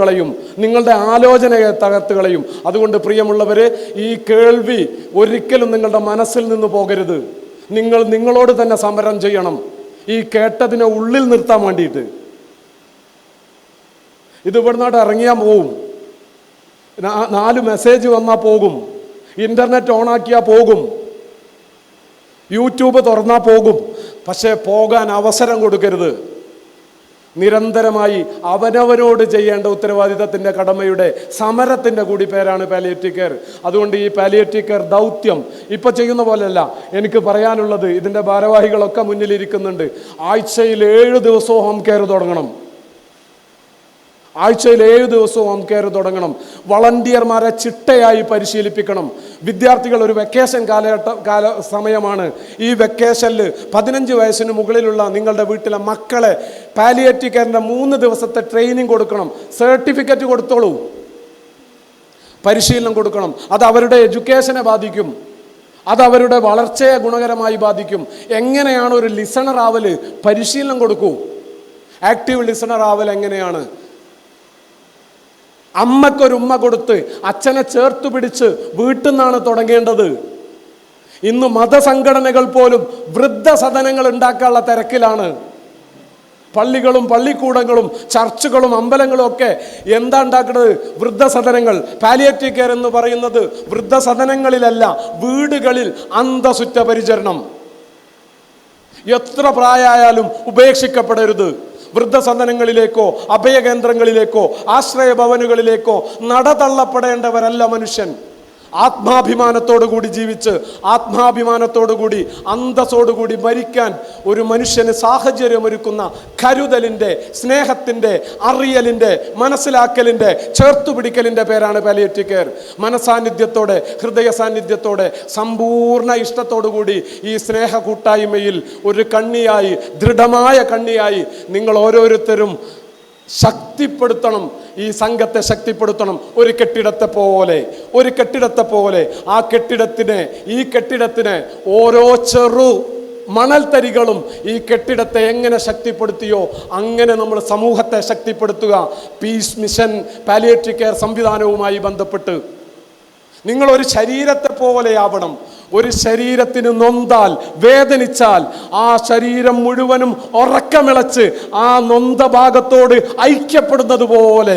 കളയും, നിങ്ങളുടെ ആലോചനയെ തകർത്ത് കളയും. അതുകൊണ്ട് പ്രിയമുള്ളവരെ, ഈ കേൾവി ഒരിക്കലും നിങ്ങളുടെ മനസ്സിൽ നിന്ന് പോകരുത്. നിങ്ങളോട് തന്നെ സമരം ചെയ്യണം, ഈ കേട്ടതിനെ ഉള്ളിൽ നിർത്താൻ വേണ്ടിയിട്ട്. ഇത് ഇവിടുന്നോട്ട് ഇറങ്ങിയാൽ പോവും, 4 മെസ്സേജ് വന്നാൽ പോകും, ഇൻ്റർനെറ്റ് ഓണാക്കിയാൽ പോകും, യൂട്യൂബ് തുറന്നാൽ പോകും. പക്ഷേ പോകാൻ അവസരം കൊടുക്കരുത്. നിരന്തരമായി അവനവനോട് ചെയ്യേണ്ട ഉത്തരവാദിത്തത്തിൻ്റെ കടമയുടെ സമരത്തിൻ്റെ കൂടി പേരാണ് പാലിയേറ്റീവ് കെയർ. അതുകൊണ്ട് ഈ പാലിയേറ്റീവ് കെയർ ദൗത്യം ഇപ്പോൾ ചെയ്യുന്ന പോലെയല്ല. എനിക്ക് പറയാനുള്ളത്, ഇതിൻ്റെ ഭാരവാഹികളൊക്കെ മുന്നിലിരിക്കുന്നുണ്ട്, ആഴ്ചയിൽ 7 ദിവസവും ഹോം കെയർ തുടങ്ങണം. ആഴ്ചയിൽ 7 ദിവസവും ഹോം കെയർ തുടങ്ങണം. വളണ്ടിയർമാരെ ചിട്ടയായി പരിശീലിപ്പിക്കണം. വിദ്യാർത്ഥികൾ ഒരു വെക്കേഷൻ സമയമാണ്. ഈ വെക്കേഷനിൽ 15 വയസ്സിന് മുകളിലുള്ള നിങ്ങളുടെ വീട്ടിലെ മക്കളെ പാലിയേറ്റീവ് കെയറിൻ്റെ 3 ദിവസത്തെ ട്രെയിനിങ് കൊടുക്കണം. സർട്ടിഫിക്കറ്റ് കൊടുത്തോളൂ, പരിശീലനം കൊടുക്കണം. അത് അവരുടെ എഡ്യൂക്കേഷനെ ബാധിക്കും, അത് അവരുടെ വളർച്ചയെ ഗുണകരമായി ബാധിക്കും. എങ്ങനെയാണ് ഒരു ലിസണർ ആവൽ? പരിശീലനം കൊടുക്കൂ. ആക്റ്റീവ് ലിസണർ ആവൽ എങ്ങനെയാണ്? അമ്മക്കൊരുമ്മ കൊടുത്ത് അച്ഛനെ ചേർത്ത് പിടിച്ച് വീട്ടിൽ നിന്നാണ് തുടങ്ങേണ്ടത്. ഇന്ന് മതസംഘടനകൾ പോലും വൃദ്ധസദനങ്ങൾ ഉണ്ടാക്കാനുള്ള തിരക്കിലാണ്. പള്ളികളും പള്ളിക്കൂടങ്ങളും ചർച്ചുകളും അമ്പലങ്ങളും ഒക്കെ എന്താ ഉണ്ടാക്കുന്നത്? വൃദ്ധസദനങ്ങൾ. പാലിയേറ്റീവ് കെയർ എന്ന് പറയുന്നത് വൃദ്ധസദനങ്ങളിലല്ല, വീടുകളിൽ അന്തസുറ്റ പരിചരണം. എത്ര പ്രായമായാലും ഉപേക്ഷിക്കപ്പെടരുത്. വൃദ്ധസദനങ്ങളിലേക്കോ അഭയകേന്ദ്രങ്ങളിലേക്കോ ആശ്രയ ഭവനുകളിലേക്കോ നടതള്ളപ്പെടേണ്ടവരല്ല മനുഷ്യൻ. ആത്മാഭിമാനത്തോടുകൂടി ജീവിച്ച് ആത്മാഭിമാനത്തോടുകൂടി അന്തസ്സോടുകൂടി മരിക്കാൻ ഒരു മനുഷ്യന് സാഹചര്യമൊരുക്കുന്ന കരുതലിൻ്റെ, സ്നേഹത്തിൻ്റെ, അറിയലിൻ്റെ, മനസ്സിലാക്കലിൻ്റെ, ചേർത്തുപിടിക്കലിൻ്റെ പേരാണ് പാലിയേറ്റീവ് കെയർ. മനസാന്നിധ്യത്തോടെ, ഹൃദയ സാന്നിധ്യത്തോടെ, സമ്പൂർണ്ണ ഇഷ്ടത്തോടുകൂടി ഈ സ്നേഹ കൂട്ടായ്മയിൽ ഒരു കണ്ണിയായി, ദൃഢമായ കണ്ണിയായി നിങ്ങൾ ഓരോരുത്തരും ശക്തിപ്പെടുത്തണം. ഈ സംഘത്തെ ശക്തിപ്പെടുത്തണം. ഒരു കെട്ടിടത്തെ പോലെ ഈ കെട്ടിടത്തിന് ഓരോ ചെറു മണൽത്തരികളും ഈ കെട്ടിടത്തെ എങ്ങനെ ശക്തിപ്പെടുത്തിയോ അങ്ങനെ നമ്മൾ സമൂഹത്തെ ശക്തിപ്പെടുത്തുക. പീസ് മിഷൻ പാലിയേറ്റീവ് കെയർ സംവിധാനവുമായി ബന്ധപ്പെട്ട് നിങ്ങൾ ഒരു ശരീരത്തെ പോലെയാവണം. ഒരു ശരീരത്തിന് നൊന്താൽ, വേദനിച്ചാൽ ആ ശരീരം മുഴുവനും ഉറക്കമിളച്ച് ആ നൊന്ത ഭാഗത്തോട് ഐക്യപ്പെടുന്നത് പോലെ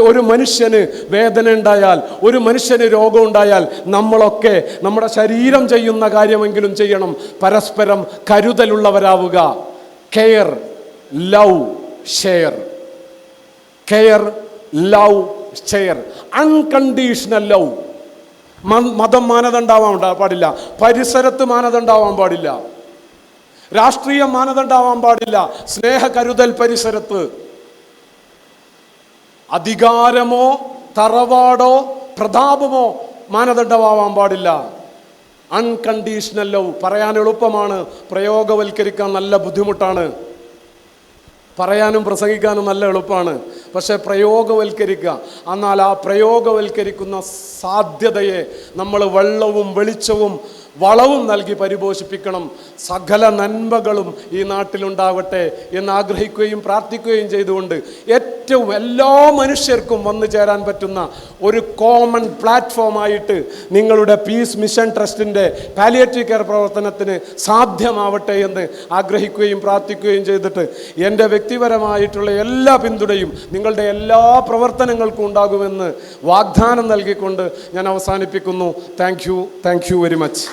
ഒരു മനുഷ്യന് വേദന ഉണ്ടായാൽ, ഒരു മനുഷ്യന് രോഗം ഉണ്ടായാൽ നമ്മളൊക്കെ നമ്മുടെ ശരീരം ചെയ്യുന്ന കാര്യമെങ്കിലും ചെയ്യണം. പരസ്പരം കരുതലുള്ളവരാവുക. Care, love, share. Care, love, share. Unconditional love. മതം മാനദണ്ഡമാവാൻ പാടില്ല, പരിസരത്ത് മാനദണ്ഡമാവാൻ പാടില്ല, രാഷ്ട്രീയ മാനദണ്ഡമാവാൻ പാടില്ല. സ്നേഹ കരുതൽ പരിസരത്ത്. അധികാരമോ തറവാടോ പ്രതാപമോ മാനദണ്ഡമാവാൻ പാടില്ല. Unconditional love. പറയാൻ എളുപ്പമാണ്, പ്രയോഗവൽക്കരിക്കാൻ നല്ല ബുദ്ധിമുട്ടാണ്. പറയാനും പ്രസംഗിക്കാനും നല്ല എളുപ്പമാണ്, പക്ഷേ പ്രയോഗവൽക്കരിക്കുക. എന്നാൽ ആ പ്രയോഗവൽക്കരിക്കുന്ന സാധ്യതയെ നമ്മൾ വെള്ളവും വെളിച്ചവും വളവും നൽകി പരിപോഷിപ്പിക്കണം. സകല നന്മകളും ഈ നാട്ടിലുണ്ടാവട്ടെ എന്ന് ആഗ്രഹിക്കുകയും പ്രാർത്ഥിക്കുകയും ചെയ്തുകൊണ്ട് ഏറ്റവും എല്ലാ മനുഷ്യർക്കും വന്നു ചേരാൻ പറ്റുന്ന ഒരു കോമൺ പ്ലാറ്റ്ഫോമായിട്ട് നിങ്ങളുടെ പീസ് മിഷൻ ട്രസ്റ്റിൻ്റെ പാലിയേറ്റീവ് കെയർ പ്രവർത്തനത്തിന് സാധ്യമാവട്ടെ എന്ന് ആഗ്രഹിക്കുകയും പ്രാർത്ഥിക്കുകയും ചെയ്തിട്ട് എൻ്റെ വ്യക്തിപരമായിട്ടുള്ള എല്ലാ പിന്തുണയും നിങ്ങളുടെ എല്ലാ പ്രവർത്തനങ്ങൾക്കും ഉണ്ടാകുമെന്ന് വാഗ്ദാനം നൽകിക്കൊണ്ട് ഞാൻ അവസാനിപ്പിക്കുന്നു. Thank you very much.